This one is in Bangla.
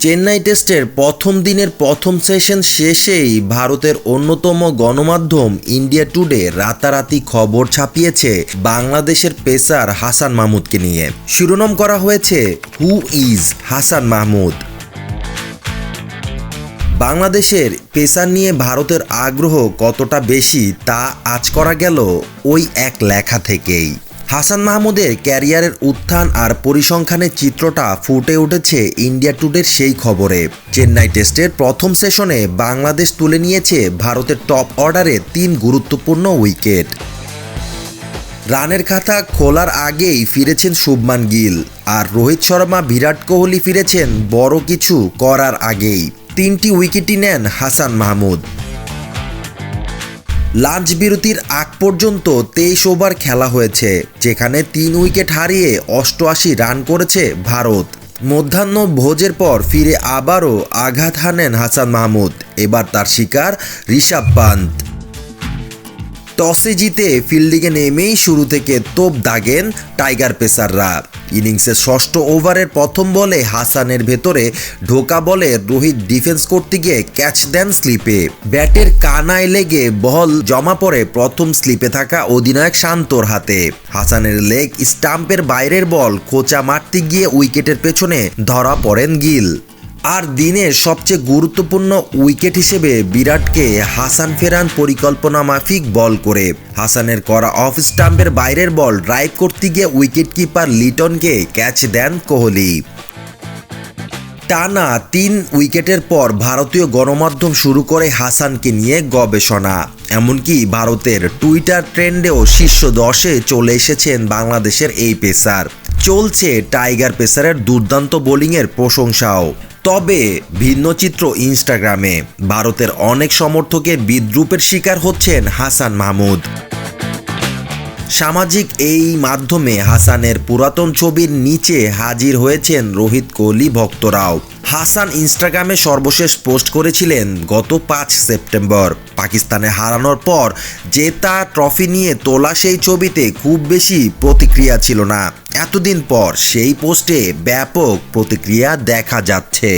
চেন্নাই টেস্টের প্রথম দিনের প্রথম সেশন শেষেই ভারতের অন্যতম গণমাধ্যম ইন্ডিয়া টুডে রাতারাতি খবর ছাপিয়েছে বাংলাদেশের পেসার হাসান মাহমুদকে নিয়ে। শিরোনাম করা হয়েছে হু ইজ হাসান মাহমুদ। বাংলাদেশের পেসার নিয়ে ভারতের আগ্রহ কতটা বেশি তা আঁচ করা গেল ওই এক লেখা থেকেই। হাসান মাহমুদের ক্যারিয়ারের উত্থান আর পরিসংখ্যানের চিত্রটা ফুটে উঠেছে ইন্ডিয়া টুডের সেই খবরে। চেন্নাই টেস্টের প্রথম সেশনে বাংলাদেশ তুলে নিয়েছে ভারতের টপ অর্ডারে 3 গুরুত্বপূর্ণ উইকেট। রানের খাতা খোলার আগেই ফিরেছেন শুভমান গিল, আর রোহিত শর্মা বিরাট কোহলি ফিরেছেন বড় কিছু করার আগেই। 3টি উইকেটই নেন হাসান মাহমুদ। লাঞ্চ বিরতির আগ পর্যন্ত 23 ওভার খেলা হয়েছে, যেখানে 3 উইকেট হারিয়ে 88 রান করেছে ভারত। মধ্যাহ্ন ভোজের পর ফিরে আবারও আঘাত হানেন হাসান মাহমুদ। এবার তার শিকার ঋষভ পান্ত। টসে জিতে ফিল্ডিংয়ে নেমেই শুরু থেকে তোপ দাগেন টাইগার পেসাররা। ইনিংসের ষষ্ঠ ওভারের প্রথম বলে হাসানের ভেতরে ঢোকা বলে রোহিত ডিফেন্স করতে গিয়ে ক্যাচ দেন স্লিপে। ব্যাটের কানায় লেগে বল জমা পড়ে প্রথম স্লিপে থাকা অধিনায়ক শান্তর হাতে। হাসানের লেগ স্টাম্পের বাইরের বল খোঁচা মারতে গিয়ে উইকেটের পেছনে ধরা পড়েন গিল। আর দিনের সবচেয়ে গুরুত্বপূর্ণ উইকেট হিসেবে বিরাটকে হাসান ফেরান পরিকল্পনা মাফিক বল করে। হাসানের করা অফ স্টাম্পের বাইরের বল ড্রাইভ করতে গিয়ে উইকেট কিপার লিটনকে ক্যাচ দেন কোহলি। টানা 3 উইকেটের পর ভারতীয় গণমাধ্যম শুরু করে হাসানকে নিয়ে গবেষণা। এমনকি ভারতের টুইটার ট্রেন্ডেও শীর্ষ 10-এ চলে এসেছেন বাংলাদেশের এই পেসার। চলছে টাইগার পেসারের দুর্দান্ত বোলিংয়ের প্রশংসাও। তবে ভিন্ন চিত্র ইনস্টাগ্রামে। ভারতের অনেক সমর্থকের বিদ্রূপের শিকার হচ্ছেন হাসান মাহমুদ। সামাজিক এই মাধ্যমে হাসানের পুরাতন ছবির নিচে হাজির হয়েছেন রোহিত কোহলি ভক্তরাও। হাসান ইনস্টাগ্রামে সর্বশেষ পোস্ট করেছিলেন গত 5 সেপ্টেম্বর। পাকিস্তানে হারানোর পর জেতা ট্রফি নিয়ে তোলা সেই ছবিতে খুব বেশি প্রতিক্রিয়া ছিল না। এতদিন পর সেই পোস্টে ব্যাপক প্রতিক্রিয়া দেখা যাচ্ছে।